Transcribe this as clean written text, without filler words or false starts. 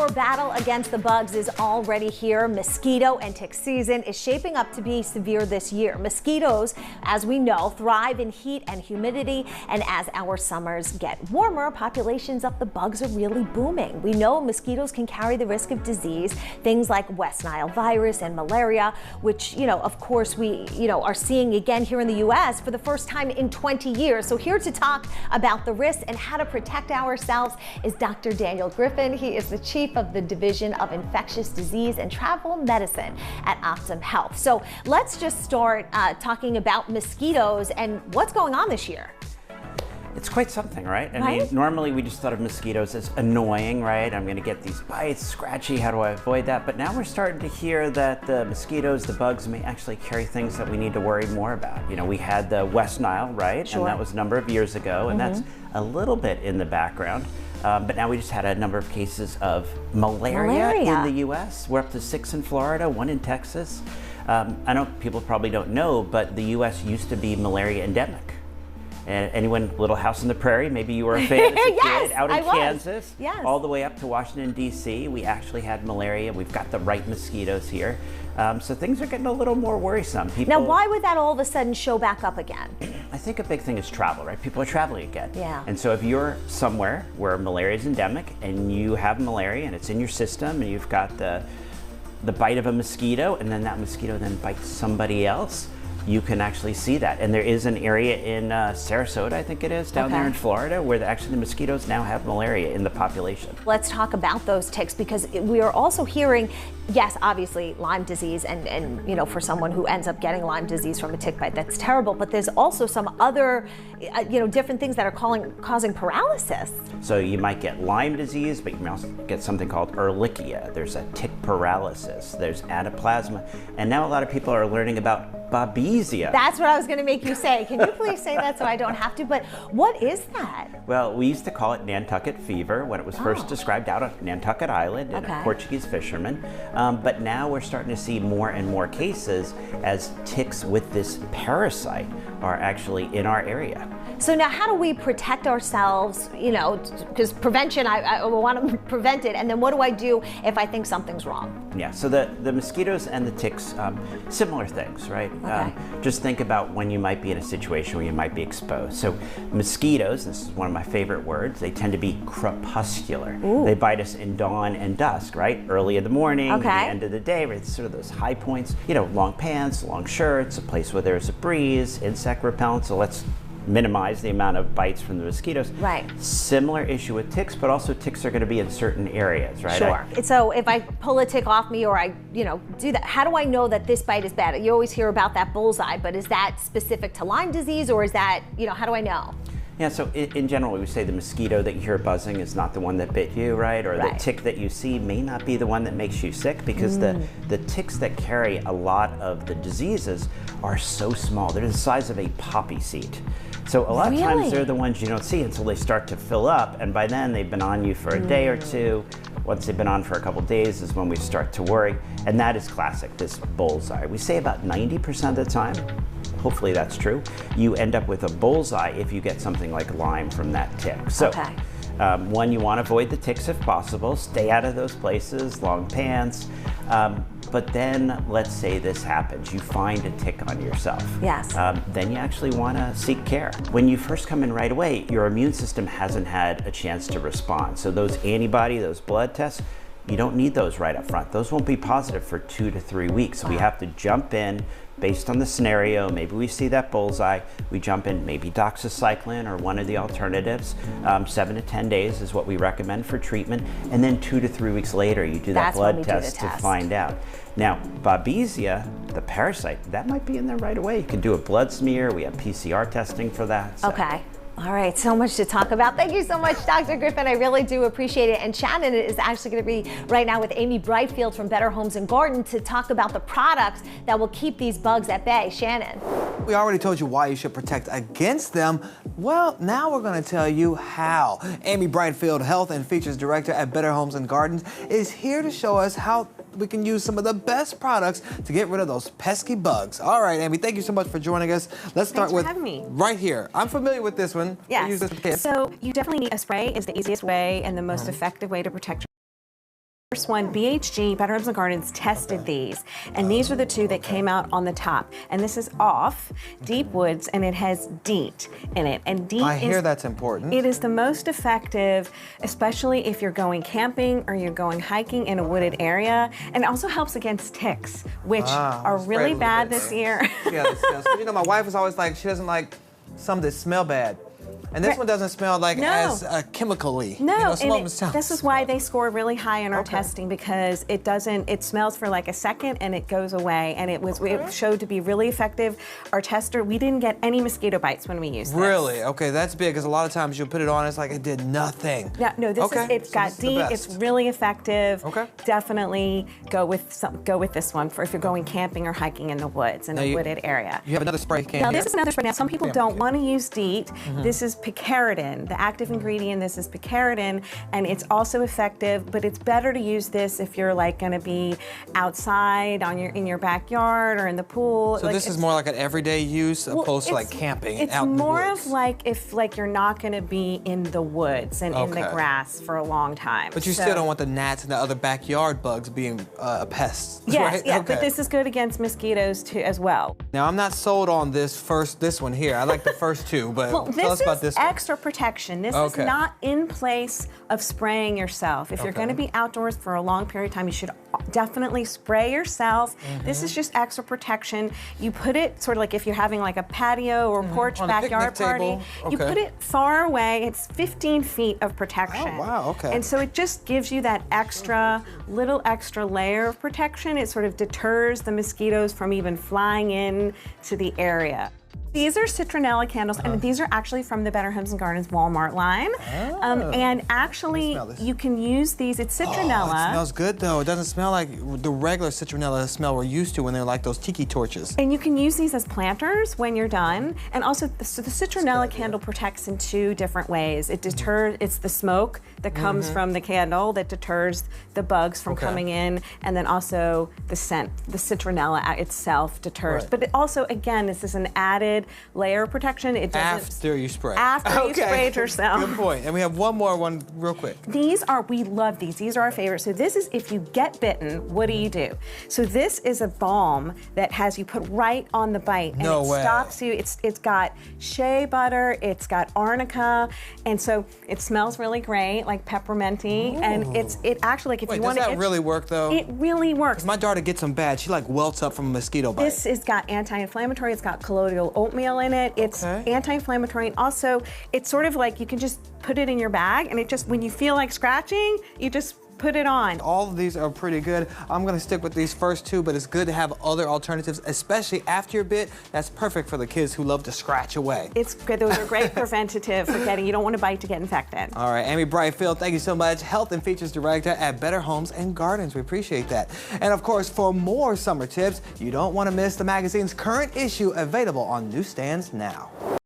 Our battle against the bugs is already here. Mosquito and tick season is shaping up to be severe this year. Mosquitoes, as we know, thrive in heat and humidity, and as our summers get warmer, populations of the bugs are really booming. We know mosquitoes can carry the risk of disease, things like West Nile virus and malaria, which, of course, we, are seeing again here in the U.S. for the first time in 20 years. So here to talk about the risks and how to protect ourselves is Dr. Daniel Griffin. He is the Chief of the Division of Infectious Disease and Travel Medicine at Optum Health. So let's just start talking about mosquitoes and what's going on this year. It's quite something, right? I mean, normally we just thought of mosquitoes as annoying, right? I'm going to get these bites, scratchy, how do I avoid that? But now we're starting to hear that the mosquitoes, the bugs may actually carry things that we need to worry more about. We had the West Nile, right? Sure. And that was a number of years ago, and that's a little bit in the background. But now we just had a number of cases of malaria in the U.S. We're up to 6 in Florida, 1 in Texas. I know people probably don't know, but the U.S. used to be malaria endemic. And anyone, Little House on the Prairie, maybe you were a fan as a yes, kid, out in Kansas, all the way up to Washington, D.C. We actually had malaria. We've got the right mosquitoes here. So things are getting a little more worrisome. Now, why would that all of a sudden show back up again? I think a big thing is travel, right? People are traveling again. Yeah. And so if you're somewhere where malaria is endemic and you have malaria and it's in your system and you've got the bite of a mosquito and then that mosquito then bites somebody else, you can actually see that. And there is an area in Sarasota, I think it is, down there in Florida, where actually the mosquitoes now have malaria in the population. Let's talk about those ticks, because we are also hearing, yes, obviously Lyme disease, and for someone who ends up getting Lyme disease from a tick bite, that's terrible, but there's also some other, different things that are causing paralysis. So you might get Lyme disease, but you may also get something called Ehrlichia. There's a tick paralysis, there's anaplasma, and now a lot of people are learning about Babesia. That's what I was going to make you say. Can you please say that so I don't have to? But what is that? Well, we used to call it Nantucket fever when it was first described out on Nantucket Island and a Portuguese fisherman. But now we're starting to see more and more cases as ticks with this parasite are actually in our area. So now how do we protect ourselves, because prevention, I want to prevent it, and then what do I do if I think something's wrong? Yeah, so the mosquitoes and the ticks, similar things, right? Just think about when you might be in a situation where you might be exposed. So mosquitoes, this is one of my favorite words, they tend to be crepuscular. Ooh. They bite us in dawn and dusk, right? Early in the morning, the end of the day, right? It's sort of those high points, long pants, long shirts, a place where there's a breeze, insect repellent, so let's minimize the amount of bites from the mosquitoes. Right. Similar issue with ticks, but also ticks are going to be in certain areas, right? Sure. So if I pull a tick off me or I, do that, how do I know that this bite is bad? You always hear about that bullseye, but is that specific to Lyme disease, or is that, how do I know? Yeah, so in general, we would say the mosquito that you hear buzzing is not the one that bit you, right? Or the tick that you see may not be the one that makes you sick, because the ticks that carry a lot of the diseases are so small. They're the size of a poppy seed. So a lot of times they're the ones you don't see until they start to fill up, and by then they've been on you for a day or two. Once they've been on for a couple days is when we start to worry, and that is classic, this bullseye. We say about 90% of the time, hopefully that's true, you end up with a bullseye if you get something like Lyme from that tick. So, one, you want to avoid the ticks if possible, stay out of those places, long pants. But then, let's say this happens, you find a tick on yourself. Yes. Then you actually want to seek care. When you first come in right away, your immune system hasn't had a chance to respond. So those those blood tests, you don't need those right up front. Those won't be positive for 2 to 3 weeks. So we have to jump in based on the scenario. Maybe we see that bullseye, we jump in maybe doxycycline or one of the alternatives. 7 to 10 days is what we recommend for treatment. And then 2 to 3 weeks later, you do that blood test to find out. Now, Babesia, the parasite, that might be in there right away. You can do a blood smear. We have PCR testing for that. So. All right, so much to talk about. Thank you so much, Dr. Griffin. I really do appreciate it. And Shannon is actually going to be right now with Amy Brightfield from Better Homes and Garden to talk about the products that will keep these bugs at bay. Shannon. We already told you why you should protect against them. Well, now we're going to tell you how. Amy Brightfield, Health and Features Director at Better Homes and Gardens, is here to show us how we can use some of the best products to get rid of those pesky bugs. All right, Amy, thank you so much for joining us. Let's start with right here. I'm familiar with this one. Yes. I use this with kids. So you definitely need a spray is the easiest way and the most effective way to protect First one, BHG, Better Homes and Gardens, tested these, and these are the two that came out on the top. And this is off, Deep Woods, and it has DEET in it. And DEET I hear that's important. It is the most effective, especially if you're going camping or you're going hiking in a wooded area. And it also helps against ticks, which are really bad this year. Yeah, you know, my wife is always like, she doesn't like some that smell bad. And this one doesn't smell like as chemically. No, you know, this is why they score really high in our testing, because it doesn't, it smells for like a second and it goes away, and it showed to be really effective. Our tester, we didn't get any mosquito bites when we used this. Really? Okay, that's big, because a lot of times you'll put it on, it's like it did nothing. Yeah, no, this is, it's got DEET, it's really effective. Okay. Definitely go with this one for if you're going camping or hiking in the woods, in a wooded area. You have another spray can Now here. this is another spray. Now some people don't want to use DEET. This is picaridin. The active ingredient in this is picaridin, and it's also effective, but it's better to use this if you're like going to be outside in your backyard or in the pool. So this is more like an everyday use opposed to like camping it's out in the woods. more of like if you're not going to be in the woods and in the grass for a long time. But you still don't want the gnats and the other backyard bugs being pests. Yes, right? yeah, but this is good against mosquitoes too as well. Now I'm not sold on this one here. I like the first two, but tell us about this one. Extra protection. This is not in place of spraying yourself. If you're going to be outdoors for a long period of time, you should definitely spray yourself. This is just extra protection. You put it sort of like if you're having like a patio or porch backyard party. You put it far away. It's 15 feet of protection. Oh, wow, okay. And so it just gives you that little extra layer of protection. It sort of deters the mosquitoes from even flying in to the area. These are citronella candles, and these are actually from the Better Homes and Gardens Walmart line. And actually, you can use these. It's citronella. Oh, it smells good though. It doesn't smell like the regular citronella smell we're used to when they're like those tiki torches. And you can use these as planters when you're done. And also, the citronella candle protects in two different ways. It deters. It's the smoke that comes from the candle that deters the bugs from coming in, and then also the scent. The citronella itself deters. But it also, again, this is an added layer of protection. It doesn't. After you spray. After you sprayed yourself. Good point. And we have one more real quick. We love these. These are our favorite. So this is if you get bitten, what do? So this is a balm that you put right on the bite, and it stops you. It's got shea butter, it's got arnica, and so it smells really great, like pepperminty, and it actually, like if you want to. Does that really work though? It really works. My daughter gets them bad. She like welts up from a mosquito bite. This has got anti-inflammatory. It's got colloidal oatmeal in it. It's anti-inflammatory, and also it's sort of like you can just put it in your bag, and it just, when you feel like scratching, you just put it on. All of these are pretty good. I'm gonna stick with these first two, but it's good to have other alternatives, especially after your bit. That's perfect for the kids who love to scratch away. It's good. Those are great preventative for you don't want to bite to get infected. All right, Amy Brightfield, thank you so much. Health and Features Director at Better Homes and Gardens. We appreciate that. And of course, for more summer tips, you don't want to miss the magazine's current issue, available on newsstands now.